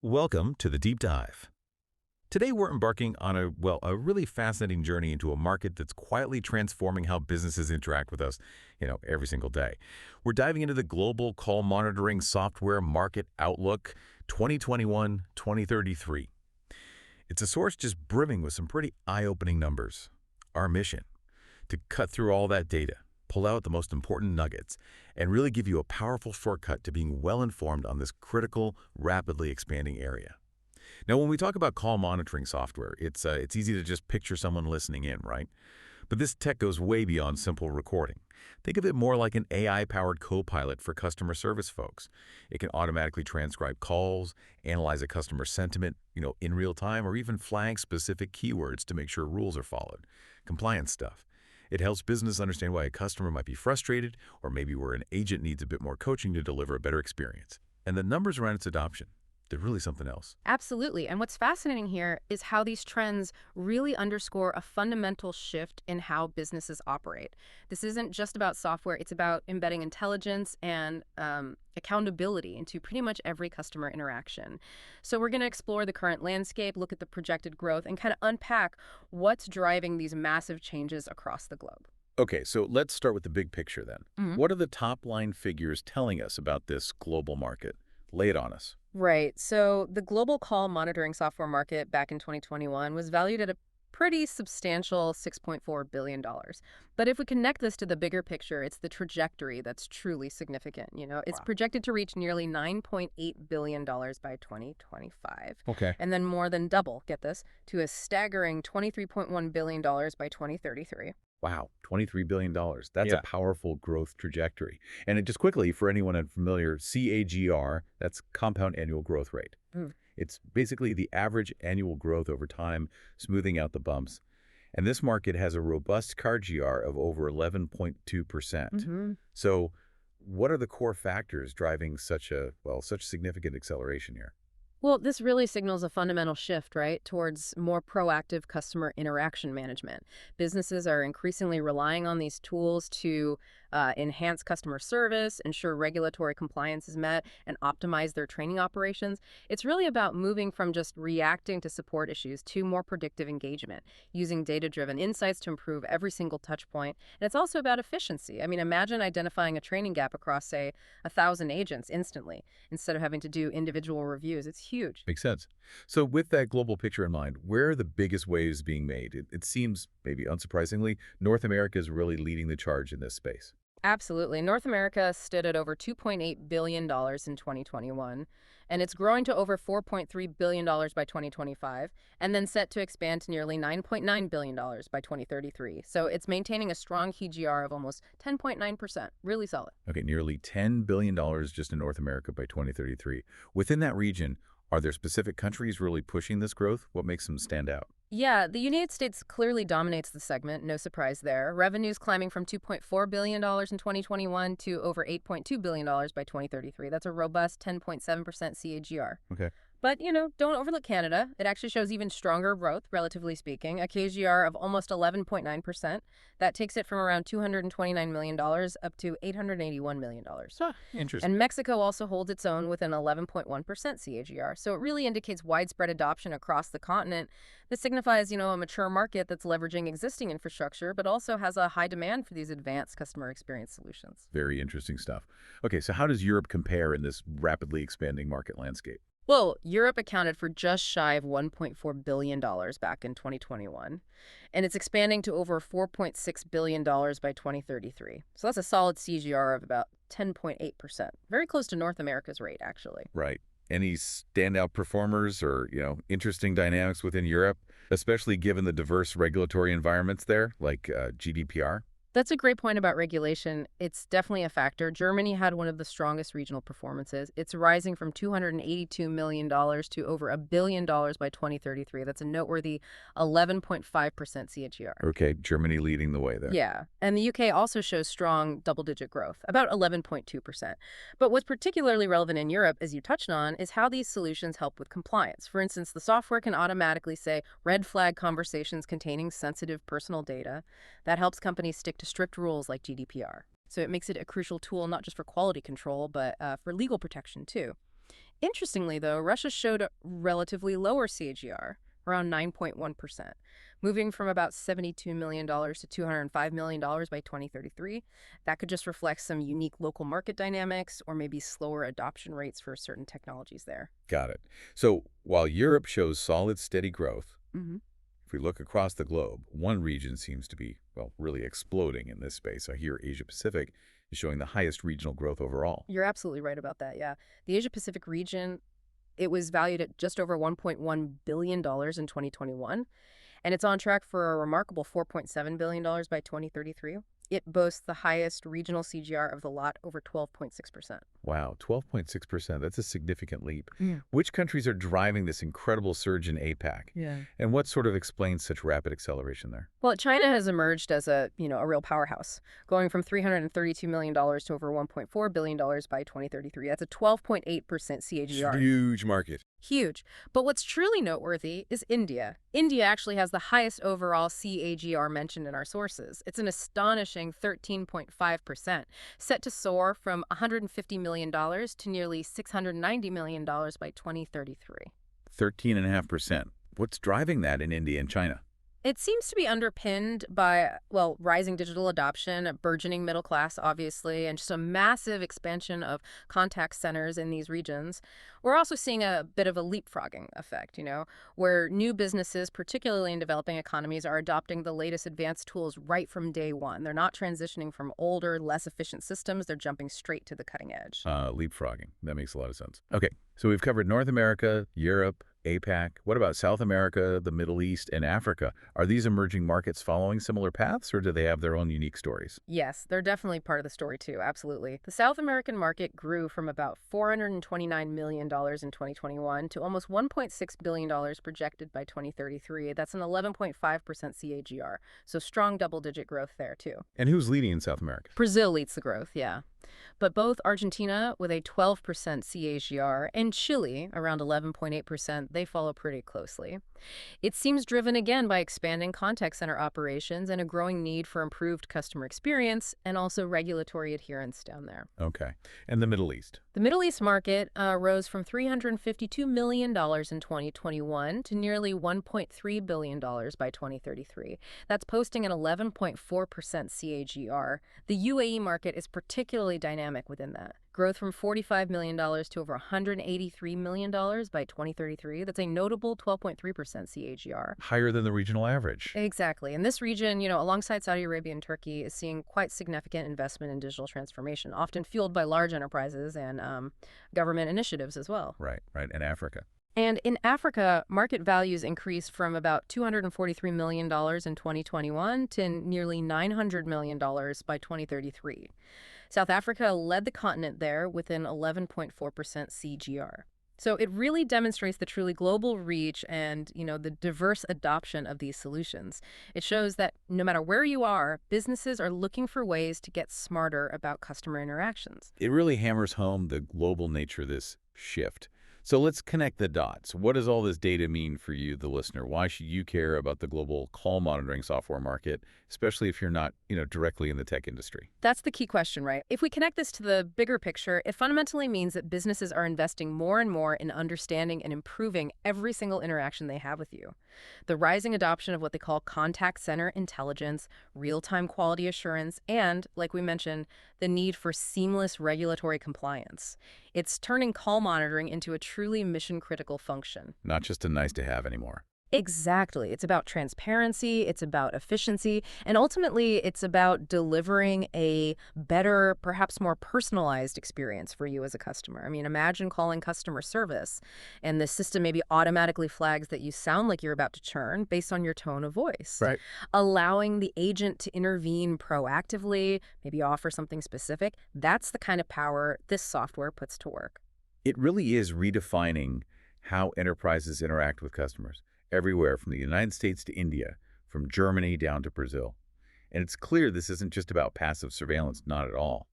Welcome to the Deep Dive. Today we're embarking on a really fascinating journey into a market that's quietly transforming how businesses interact with us, every single day. We're diving into the global call monitoring software market outlook 2021-2033. It's a source just brimming with some pretty eye-opening numbers. Our mission: to cut through all that data, pull out the most important nuggets, and really give you a powerful shortcut to being well-informed on this critical, rapidly expanding area. Now, when we talk about call monitoring software, it's easy to just picture someone listening in, right? But this tech goes way beyond simple recording. Think of it more like an AI-powered co-pilot for customer service folks. It can automatically transcribe calls, analyze a customer sentiment, in real time, or even flag specific keywords to make sure rules are followed. Compliance stuff. It helps business understand why a customer might be frustrated, or maybe where an agent needs a bit more coaching to deliver a better experience. And the numbers around its adoption, they're really something else. Absolutely. And what's fascinating here is how these trends really underscore a fundamental shift in how businesses operate. This isn't just about software, it's about embedding intelligence and accountability into pretty much every customer interaction. So we're going to explore the current landscape, look at the projected growth, and kind of unpack what's driving these massive changes across the globe. Okay, so let's start with the big picture then. Mhm. What are the top-line figures telling us about this global market? Lay it on us. Right. So the global call monitoring software market back in 2021 was valued at a pretty substantial $6.4 billion. But if we connect this to the bigger picture, it's the trajectory that's truly significant. It's Wow. projected to reach nearly $9.8 billion by 2025. Okay. And then more than double, get this, to a staggering $23.1 billion by 2033. Wow, $23 billion. That's Yeah. a powerful growth trajectory. And just quickly, for anyone unfamiliar, CAGR, that's compound annual growth rate. Mm. It's basically the average annual growth over time, smoothing out the bumps. And this market has a robust CAGR of over 11.2%. Mhm. So what are the core factors driving such significant acceleration here? Well, this really signals a fundamental shift, right, towards more proactive customer interaction management. Businesses are increasingly relying on these tools to enhance customer service, ensure regulatory compliance is met, and optimize their training operations. It's really about moving from just reacting to support issues to more predictive engagement, using data-driven insights to improve every single touch point. And it's also about efficiency. I mean, imagine identifying a training gap across, say, 1,000 agents instantly instead of having to do individual reviews. It's huge. Makes sense. So with that global picture in mind, where are the biggest waves being made? It seems, maybe unsurprisingly, North America is really leading the charge in this space. Absolutely. North America stood at over $2.8 billion in 2021, and it's growing to over $4.3 billion by 2025, and then set to expand to nearly $9.9 billion by 2033. So it's maintaining a strong KGR of almost 10.9%. Really solid. Okay, nearly $10 billion just in North America by 2033. Within that region, are there specific countries really pushing this growth? What makes them stand out? Yeah, the United States clearly dominates the segment, no surprise there. Revenues climbing from $2.4 billion in 2021 to over $8.2 billion by 2033. That's a robust 10.7% CAGR. Okay. But, don't overlook Canada. It actually shows even stronger growth, relatively speaking, a KGR of almost 11.9%. That takes it from around $229 million up to $881 million. Interesting. And Mexico also holds its own with an 11.1% CAGR. So it really indicates widespread adoption across the continent. This signifies, a mature market that's leveraging existing infrastructure, but also has a high demand for these advanced customer experience solutions. Very interesting stuff. Okay, so how does Europe compare in this rapidly expanding market landscape? Well, Europe accounted for just shy of $1.4 billion back in 2021, and it's expanding to over $4.6 billion by 2033. So that's a solid CGR of about 10.8%, very close to North America's rate, actually. Right. Any standout performers or, interesting dynamics within Europe, especially given the diverse regulatory environments there, like GDPR? That's a great point about regulation. It's definitely a factor. Germany had one of the strongest regional performances. It's rising from $282 million to over $1 billion by 2033. That's a noteworthy 11.5% CAGR. Okay, Germany leading the way there. Yeah. And the UK also shows strong double-digit growth, about 11.2%. But what's particularly relevant in Europe, as you touched on, is how these solutions help with compliance. For instance, the software can automatically say red flag conversations containing sensitive personal data. That helps companies stick to strict rules like GDPR. So it makes it a crucial tool not just for quality control, but for legal protection too. Interestingly, though, Russia showed a relatively lower CAGR, around 9.1%, moving from about $72 million to $205 million by 2033. That could just reflect some unique local market dynamics or maybe slower adoption rates for certain technologies there. Got it. So while Europe shows solid, steady growth, Hmm. if we look across the globe, one region seems to be, well, really exploding in this space. I hear Asia-Pacific is showing the highest regional growth overall. You're absolutely right about that, yeah. The Asia-Pacific region, it was valued at just over $1.1 billion in 2021, and it's on track for a remarkable $4.7 billion by 2033. It boasts the highest regional CGR of the lot, over 12.6%. Wow, 12.6%. That's a significant leap. Yeah. Which countries are driving this incredible surge in APAC? Yeah. And what sort of explains such rapid acceleration there? Well, China has emerged as a real powerhouse, going from $332 million to over $1.4 billion by 2033. That's a 12.8% CAGR. Huge market. Huge. But what's truly noteworthy is India. India actually has the highest overall CAGR mentioned in our sources. It's an astonishing 13.5%, set to soar from $150 million to nearly $690 million by 2033. 13.5%. What's driving that in India and China? It seems to be underpinned by, well, rising digital adoption, a burgeoning middle class, obviously, and just a massive expansion of contact centers in these regions. We're also seeing a bit of a leapfrogging effect, where new businesses, particularly in developing economies, are adopting the latest advanced tools right from day one. They're not transitioning from older, less efficient systems. They're jumping straight to the cutting edge. Leapfrogging. That makes a lot of sense. Okay, so we've covered North America, Europe, APAC. What about South America, the Middle East, and Africa? Are these emerging markets following similar paths, or do they have their own unique stories? Yes, they're definitely part of the story too, absolutely. The South American market grew from about $429 million in 2021 to almost $1.6 billion projected by 2033. That's an 11.5% CAGR, so strong double-digit growth there too. And who's leading in South America? Brazil leads the growth, yeah. But both Argentina, with a 12% CAGR, and Chile, around 11.8%, they follow pretty closely. It seems driven again by expanding contact center operations and a growing need for improved customer experience and also regulatory adherence down there. Okay. And the Middle East? The Middle East market rose from $352 million in 2021 to nearly $1.3 billion by 2033. That's posting an 11.4% CAGR. The UAE market is particularly dynamic within that. Growth from $45 million to over $183 million by 2033. That's a notable 12.3% CAGR. Higher than the regional average. Exactly. And this region, alongside Saudi Arabia and Turkey, is seeing quite significant investment in digital transformation, often fueled by large enterprises and government initiatives as well. Right. And Africa? And in Africa, market values increased from about $243 million in 2021 to nearly $900 million by 2033. South Africa led the continent there with an 11.4% CGR. So it really demonstrates the truly global reach and, the diverse adoption of these solutions. It shows that no matter where you are, businesses are looking for ways to get smarter about customer interactions. It really hammers home the global nature of this shift. So let's connect the dots. What does all this data mean for you, the listener? Why should you care about the global call monitoring software market, especially if you're not, directly in the tech industry? That's the key question, right? If we connect this to the bigger picture, it fundamentally means that businesses are investing more and more in understanding and improving every single interaction they have with you. The rising adoption of what they call contact center intelligence, real-time quality assurance, and, like we mentioned, the need for seamless regulatory compliance. It's turning call monitoring into a truly mission-critical function. Not just a nice to have anymore. Exactly. It's about transparency, it's about efficiency, and ultimately it's about delivering a better, perhaps more personalized experience for you as a customer. I mean, imagine calling customer service and the system maybe automatically flags that you sound like you're about to churn based on your tone of voice. Right. Allowing the agent to intervene proactively, maybe offer something specific. That's the kind of power this software puts to work. It really is redefining how enterprises interact with customers. Everywhere from the United States to India, from Germany down to Brazil. And it's clear this isn't just about passive surveillance, not at all,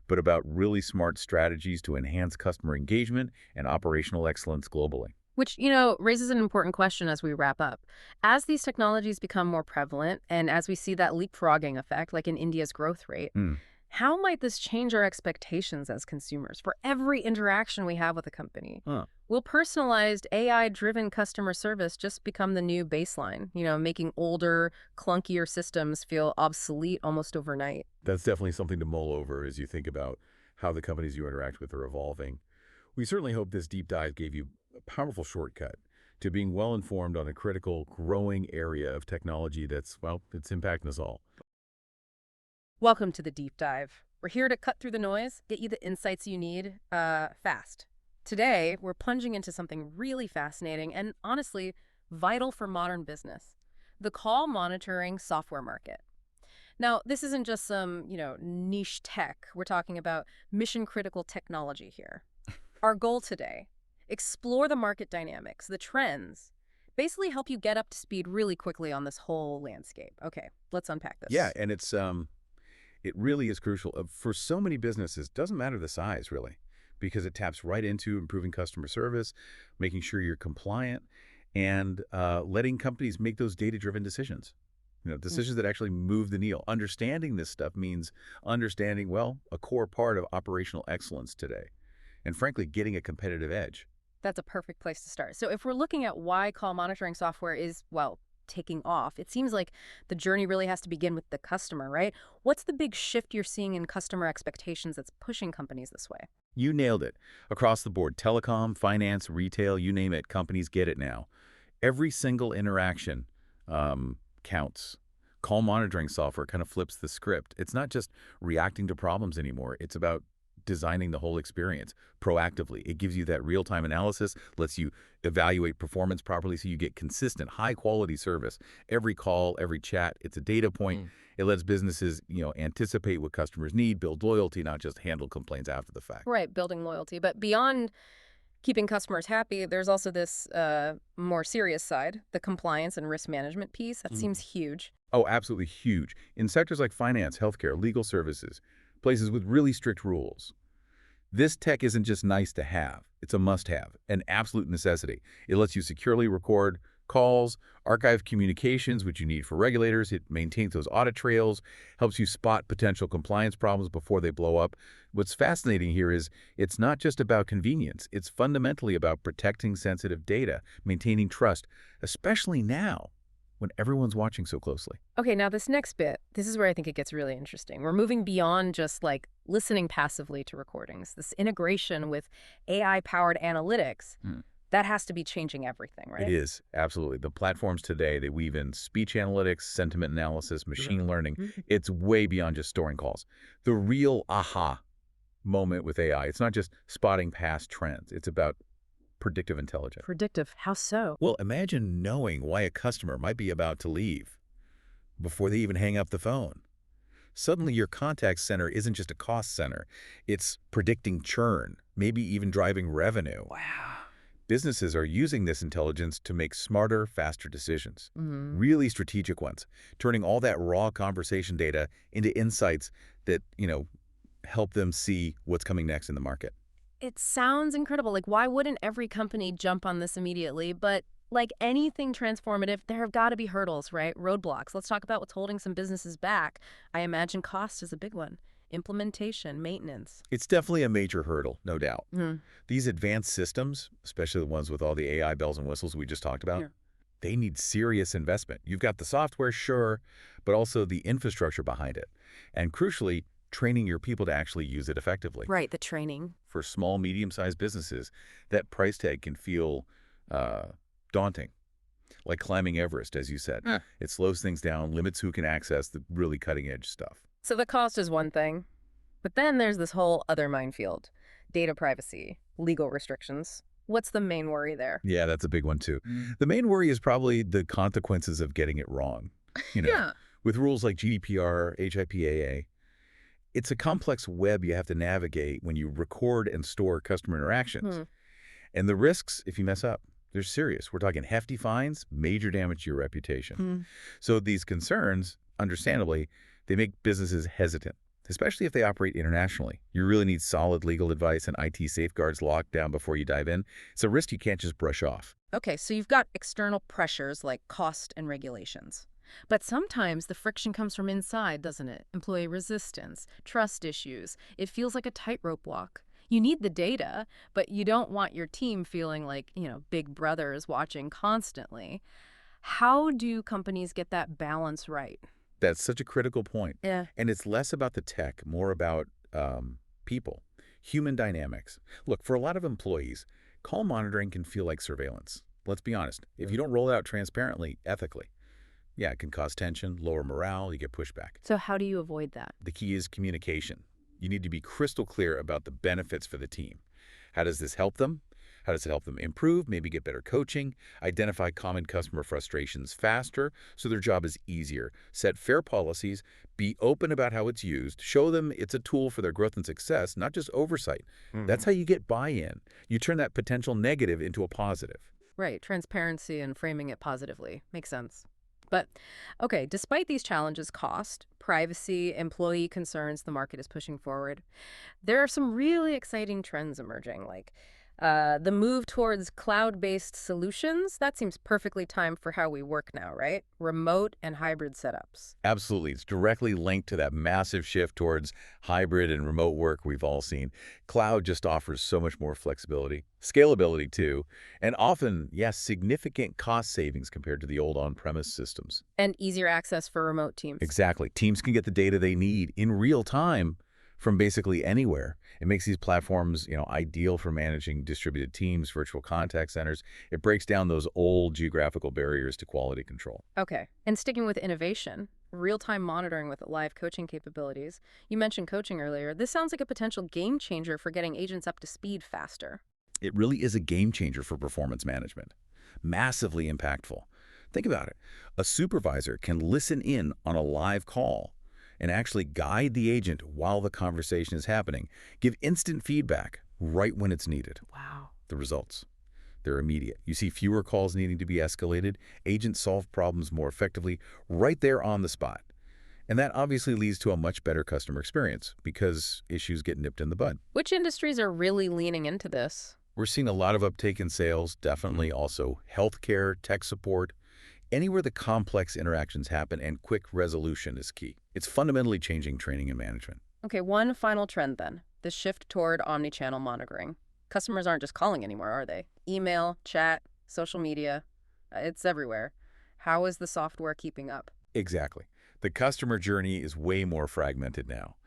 but about really smart strategies to enhance customer engagement and operational excellence globally. Which, raises an important question as we wrap up. As these technologies become more prevalent and as we see that leapfrogging effect, like in India's growth rate, How might this change our expectations as consumers for every interaction we have with a company? Huh. Will personalized AI-driven customer service just become the new baseline, making older, clunkier systems feel obsolete almost overnight? That's definitely something to mull over as you think about how the companies you interact with are evolving. We certainly hope this deep dive gave you a powerful shortcut to being well informed on a critical, growing area of technology that's, well, it's impacting us all. Welcome to the deep dive. We're here to cut through the noise, get you the insights you need, fast. Today, we're plunging into something really fascinating and honestly vital for modern business: the call monitoring software market. Now, this isn't just some, niche tech. We're talking about mission critical technology here. Our goal today: explore the market dynamics, the trends, basically help you get up to speed really quickly on this whole landscape. Okay, let's unpack Yeah, this. and it really is crucial. For so many businesses, doesn't matter the size, really, because it taps right into improving customer service, making sure you're compliant, and letting companies make those data-driven decisions. Decisions that actually move the needle. Understanding this stuff means understanding, well, a core part of operational excellence today, and frankly, getting a competitive edge. That's a perfect place to start. So if we're looking at why call monitoring software is, well, taking off, it seems like the journey really has to begin with the customer, right? What's the big shift you're seeing in customer expectations that's pushing companies this way? You nailed it. Across the board, telecom, finance, retail, you name it, companies get it now. Every single interaction counts. Call monitoring software kind of flips the script. It's not just reacting to problems anymore. It's about designing the whole experience proactively. It gives you that real-time analysis, lets you evaluate performance properly so you get consistent, high-quality service. Every call, every chat, it's a data point. It lets businesses, anticipate what customers need, build loyalty, not just handle complaints after the fact. Right, building loyalty. But beyond keeping customers happy, there's also this more serious side, the compliance and risk management piece. That seems huge. Oh, absolutely huge. In sectors like finance, healthcare, legal services, places with really strict rules, this tech isn't just nice to have. It's a must-have, an absolute necessity. It lets you securely record calls, archive communications, which you need for regulators. It maintains those audit trails, helps you spot potential compliance problems before they blow up. What's fascinating here is it's not just about convenience. It's fundamentally about protecting sensitive data, maintaining trust, especially now when everyone's watching so closely. Okay, now this next bit, this is where I think it gets really interesting. We're moving beyond just like listening passively to recordings. This integration with AI-powered analytics, that has to be changing everything, It right? is, absolutely. The platforms today, they weave in speech analytics, sentiment analysis, machine learning. It's way beyond just storing calls. The real aha moment with AI, it's not just spotting past trends. It's about predictive intelligence. Predictive. How so? Well, imagine knowing why a customer might be about to leave before they even hang up the phone. Suddenly, your contact center isn't just a cost center. It's predicting churn, maybe even driving revenue. Wow. Businesses are using this intelligence to make smarter, faster decisions, really strategic ones, turning all that raw conversation data into insights that, help them see what's coming next in the market. It sounds incredible. Like, why wouldn't every company jump on this immediately? But like anything transformative, there have got to be hurdles, right? Roadblocks. Let's talk about what's holding some businesses back. I imagine cost is a big one. Implementation, maintenance. It's definitely a major hurdle, no doubt. Hmm. These advanced systems, especially the ones with all the AI bells and whistles we just talked about, Yeah. they need serious investment. You've got the software, sure, but also the infrastructure behind it. And crucially, training your people to actually use it effectively. Right, the training. For small, medium-sized businesses, that price tag can feel daunting, like climbing Everest, as you said. It slows things down, limits who can access the really cutting-edge stuff. So the cost is one thing, but then there's this whole other minefield: data privacy, legal restrictions. What's the main worry there? Yeah, that's a big one, too. The main worry is probably the consequences of getting it wrong. You know, Yeah. with rules like GDPR, HIPAA, it's a complex web you have to navigate when you record and store customer interactions. Hmm. And the risks, if you mess up, they're serious. We're talking hefty fines, major damage to your reputation. So these concerns, understandably, they make businesses hesitant, especially if they operate internationally. You really need solid legal advice and IT safeguards locked down before you dive in. It's a risk you can't just brush off. Okay, so you've got external pressures like cost and regulations. But sometimes the friction comes from inside, doesn't it? Employee resistance, trust issues. It feels like a tightrope walk. You need the data, but you don't want your team feeling like, Big Brother is watching constantly. How do companies get that balance right? That's such a critical point. Yeah. And it's less about the tech, more about people, human dynamics. Look, for a lot of employees, call monitoring can feel like surveillance. Let's be honest. If you don't roll it out transparently, ethically, yeah, it can cause tension, lower morale, you get pushback. So how do you avoid that? The key is communication. You need to be crystal clear about the benefits for the team. How does this help them? How does it help them improve, maybe get better coaching, identify common customer frustrations faster so their job is easier, set fair policies, be open about how it's used, show them it's a tool for their growth and success, not just oversight. That's how you get buy-in. You turn that potential negative into a positive. Right, transparency and framing it positively. Makes sense. But, okay, despite these challenges, cost, privacy, employee concerns the market is pushing forward, there are some really exciting trends emerging, like the move towards cloud-based solutions. That seems perfectly timed for how we work now, right? Remote and hybrid setups. Absolutely. It's directly linked to that massive shift towards hybrid and remote work we've all seen. Cloud just offers so much more flexibility, scalability too, and often, yes, significant cost savings compared to the old on-premise systems. And easier access for remote teams. Exactly. Teams can get the data they need in real time from basically anywhere. It makes these platforms, ideal for managing distributed teams, virtual contact centers. It breaks down those old geographical barriers to quality control. Okay. And sticking with innovation, real-time monitoring with live coaching capabilities. You mentioned coaching earlier. This sounds like a potential game changer for getting agents up to speed faster. It really is a game changer for performance management. Massively impactful. Think about it. A supervisor can listen in on a live call and actually guide the agent while the conversation is happening, give instant feedback right when it's needed. Wow. The results, they're immediate. You see fewer calls needing to be escalated, agents solve problems more effectively right there on the spot. And that obviously leads to a much better customer experience because issues get nipped in the bud. Which industries are really leaning into this? We're seeing a lot of uptake in sales, definitely also healthcare, tech support, anywhere the complex interactions happen and quick resolution is key. It's fundamentally changing training and management. Okay, one final trend then, the shift toward omnichannel monitoring. Customers aren't just calling anymore, are they? Email, chat, social media, it's everywhere. How is the software keeping up? Exactly. The customer journey is way more fragmented now.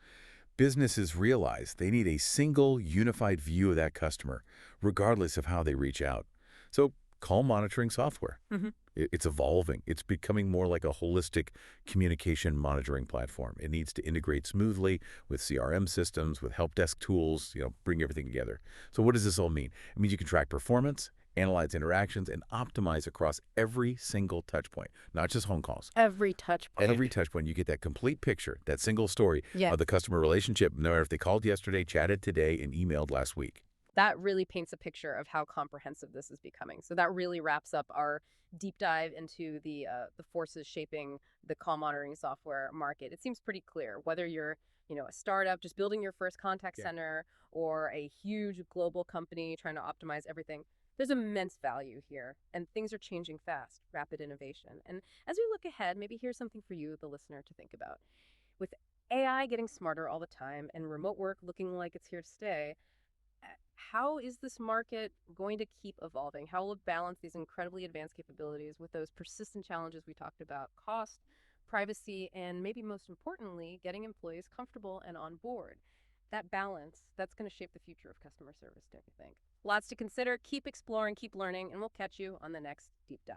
Businesses realize they need a single, unified view of that customer, regardless of how they reach out. So call monitoring software. Hmm. It's evolving. It's becoming more like a holistic communication monitoring platform. It needs to integrate smoothly with CRM systems, with help desk tools, bring everything together. So what does this all mean? It means you can track performance, analyze interactions, and optimize across every single touch point, not just phone calls. Every touch point. Every touch point, you get that complete picture, that single story Yeah. of the customer relationship, no matter if they called yesterday, chatted today, and emailed last week. That really paints a picture of how comprehensive this is becoming. So that really wraps up our deep dive into the forces shaping the call monitoring software market. It seems pretty clear whether you're a startup just building your first contact Yeah. center or a huge global company trying to optimize everything. There's immense value here, and things are changing fast, rapid innovation. And as we look ahead, maybe here's something for you, the listener, to think about. With AI getting smarter all the time and remote work looking like it's here to stay, how is this market going to keep evolving? How will it balance these incredibly advanced capabilities with those persistent challenges we talked about, cost, privacy, and maybe most importantly, getting employees comfortable and on board? That balance, that's going to shape the future of customer service, don't you think? Lots to consider. Keep exploring, keep learning, and we'll catch you on the next deep dive.